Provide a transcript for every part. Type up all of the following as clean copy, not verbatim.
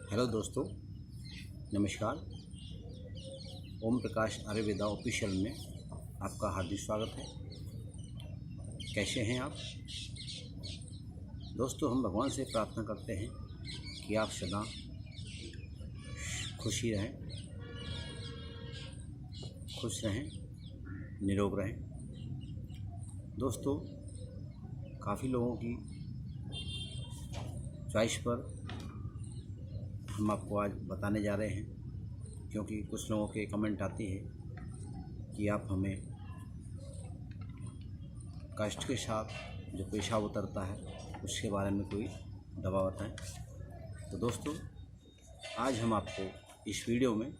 Hello दोस्तों, नमस्कार। Om Prakash Ayurveda official में आपका हार्दिक स्वागत है। कैसे हैं आप दोस्तों? हम भगवान से प्रार्थना करते हैं कि आप सदा खुश रहें, निरोग रहें। दोस्तों, काफ़ी लोगों की चॉइस पर हम आपको आज बताने जा रहे हैं, क्योंकि कुछ लोगों के कमेंट आती है कि आप हमें कष्ट के साथ जो पेशाब उतरता है उसके बारे में कोई दवा बताएं। तो दोस्तों, आज हम आपको इस वीडियो में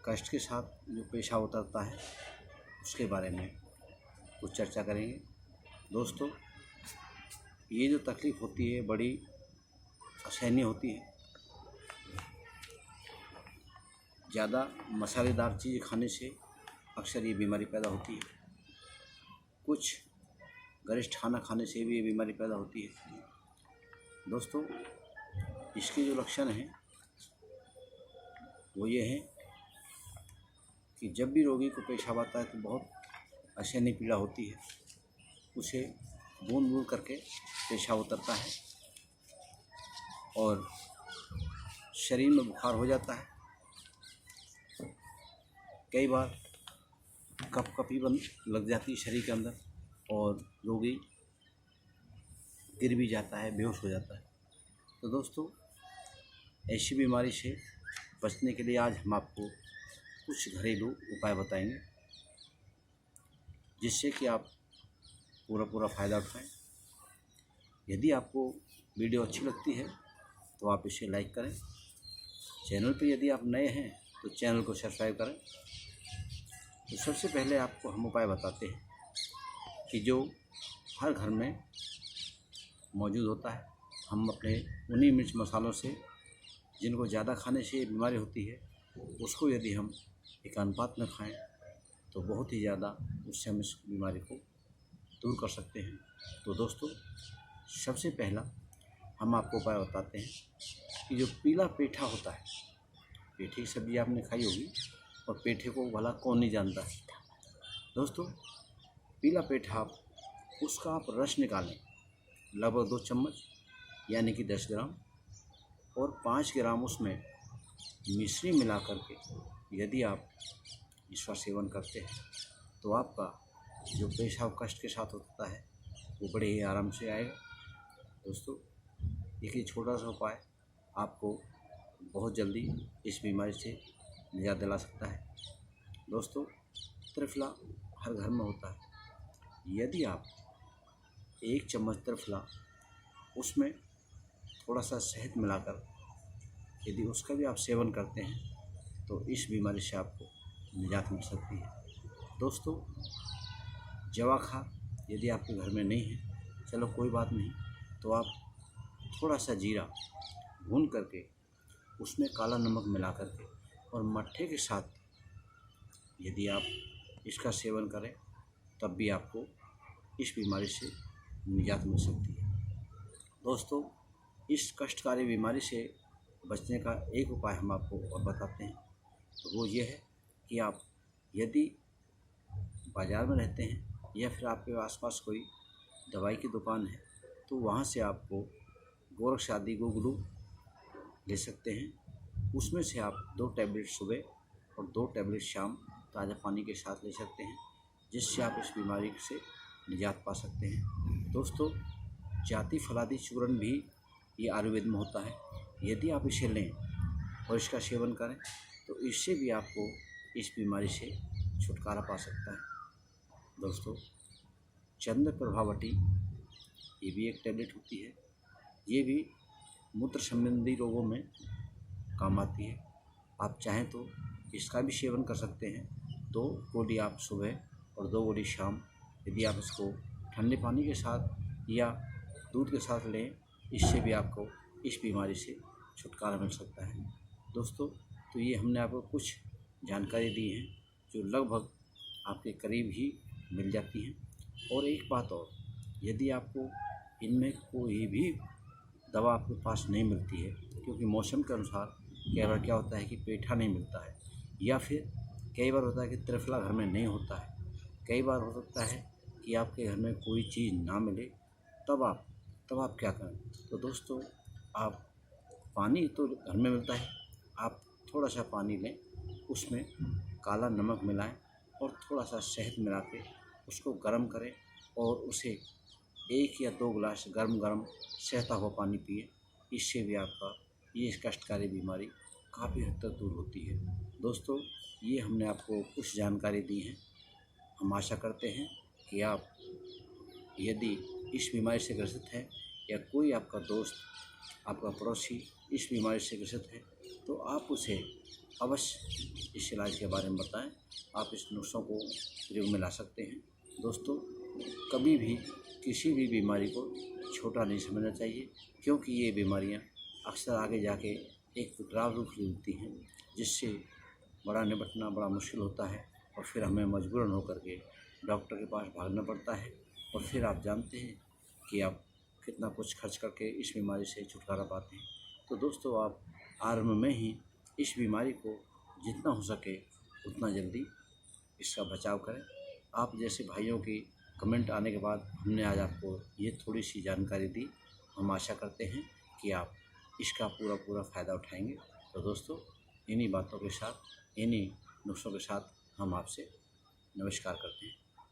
कष्ट के साथ जो पेशाब उतरता है उसके बारे में कुछ चर्चा करेंगे। दोस्तों, ये जो तकलीफ़ होती है बड़ी असहनीय होती है। ज़्यादा मसालेदार चीज़ खाने से अक्सर ये बीमारी पैदा होती है। कुछ गरिष्ठ खाना खाने से भी ये बीमारी पैदा होती है। दोस्तों, इसके जो लक्षण हैं वो ये हैं कि जब भी रोगी को पेशाब आता है तो बहुत असहनीय पीड़ा होती है। उसे बूंद बूंद करके पेशाब उतरता है और शरीर में बुखार हो जाता है। कई बार कपकपी बन लग जाती है शरीर के अंदर और रोगी गिर भी जाता है, बेहोश हो जाता है। तो दोस्तों, ऐसी बीमारी से बचने के लिए आज हम आपको कुछ घरेलू उपाय बताएंगे, जिससे कि आप पूरा फ़ायदा उठाएं। यदि आपको वीडियो अच्छी लगती है तो आप इसे लाइक करें। चैनल पर यदि आप नए हैं तो चैनल को सब्सक्राइब करें। तो सबसे पहले आपको हम उपाय बताते हैं कि जो हर घर में मौजूद होता है। हम अपने उन्हीं मिर्च मसालों से, जिनको ज़्यादा खाने से बीमारी होती है, उसको यदि हम एक अनुपात में खाएं तो बहुत ही ज़्यादा उससे हम इस बीमारी को दूर कर सकते हैं। तो दोस्तों, सबसे पहला हम आपको उपाय बताते हैं कि जो पीला पेठा होता है, पेठे की सब्ज़ी आपने खाई होगी और पेठे को भला कौन नहीं जानता है। दोस्तों, पीला पेठा उसका आप रस निकालें, लगभग 2 चम्मच यानी कि 10 ग्राम, और 5 ग्राम उसमें मिश्री मिला करके यदि आप इसका सेवन करते हैं तो आपका जो पेशाब कष्ट के साथ होता है वो बड़े ही आराम से आएगा। दोस्तों, एक छोटा सा उपाय आपको बहुत जल्दी इस बीमारी से निजात दिला सकता है। दोस्तों, त्रिफला हर घर में होता है। यदि आप 1 चम्मच त्रिफला, उसमें थोड़ा सा शहद मिलाकर यदि उसका भी आप सेवन करते हैं तो इस बीमारी से आपको निजात मिल सकती है। दोस्तों, जवाखा यदि आपके घर में नहीं है, चलो कोई बात नहीं, तो आप थोड़ा सा जीरा भून करके उसमें काला नमक मिला करके और मट्ठे के साथ यदि आप इसका सेवन करें तब भी आपको इस बीमारी से निजात मिल सकती है। दोस्तों, इस कष्टकारी बीमारी से बचने का एक उपाय हम आपको और बताते हैं। तो वो ये है कि आप यदि बाज़ार में रहते हैं या फिर आपके आसपास कोई दवाई की दुकान है तो वहाँ से आपको गोरक्ष आदि गोगलू ले सकते हैं। उसमें से आप 2 टैबलेट सुबह और 2 टैबलेट शाम ताज़ा पानी के साथ ले सकते हैं, जिससे आप इस बीमारी से निजात पा सकते हैं। दोस्तों, जाति फलादी चूर्ण भी ये आयुर्वेद में होता है। यदि आप इसे लें और इसका सेवन करें तो इससे भी आपको इस बीमारी से छुटकारा पा सकता है। दोस्तों, चंद्र प्रभावटी ये भी एक टैबलेट होती है। ये भी मूत्र संबंधी रोगों में काम आती है। आप चाहें तो इसका भी सेवन कर सकते हैं। 2 गोली आप सुबह और 2 गोली शाम, यदि आप इसको ठंडे पानी के साथ या दूध के साथ लें, इससे भी आपको इस बीमारी से छुटकारा मिल सकता है। दोस्तों, तो ये हमने आपको कुछ जानकारी दी है जो लगभग आपके करीब ही मिल जाती हैं। और एक बात और, यदि आपको इनमें कोई भी दवा आपके पास नहीं मिलती है, क्योंकि मौसम के अनुसार कई बार क्या होता है कि पेठा नहीं मिलता है, या फिर कई बार होता है कि त्रिफला घर में नहीं होता है, कई बार हो सकता है कि आपके घर में कोई चीज़ ना मिले, तब आप क्या करें। तो दोस्तों, आप पानी तो घर में मिलता है, आप थोड़ा सा पानी लें, उसमें काला नमक मिलाएं और थोड़ा सा शहद मिला के उसको गर्म करें और उसे 1 या 2 गिलास गर्म सहता हुआ पानी पिए। इससे भी आपका ये कष्टकारी बीमारी काफ़ी हद तक दूर होती है। दोस्तों, ये हमने आपको कुछ जानकारी दी है। हम आशा करते हैं कि आप यदि इस बीमारी से ग्रसित हैं या कोई आपका दोस्त, आपका पड़ोसी इस बीमारी से ग्रसित है, तो आप उसे अवश्य इस इलाज के बारे में बताएं। आप इस नुस्खों को प्रयोग में ला सकते हैं। दोस्तों, कभी भी किसी भी बीमारी को छोटा नहीं समझना चाहिए, क्योंकि ये बीमारियां अक्सर आगे जाके एक विकराल रूप लेती हैं, जिससे बड़ा निपटना बड़ा मुश्किल होता है और फिर हमें मजबूरन होकर के डॉक्टर के पास भागना पड़ता है। और फिर आप जानते हैं कि आप कितना कुछ खर्च करके इस बीमारी से छुटकारा पाते हैं। तो दोस्तों, आप आरंभ में ही इस बीमारी को जितना हो सके उतना जल्दी इसका बचाव करें। आप जैसे भाइयों की कमेंट आने के बाद हमने आज आपको ये थोड़ी सी जानकारी दी। हम आशा करते हैं कि आप इसका पूरा फ़ायदा उठाएंगे। तो दोस्तों, इन्हीं बातों के साथ, इन्हीं नुस्खों के साथ हम आपसे नमस्कार करते हैं।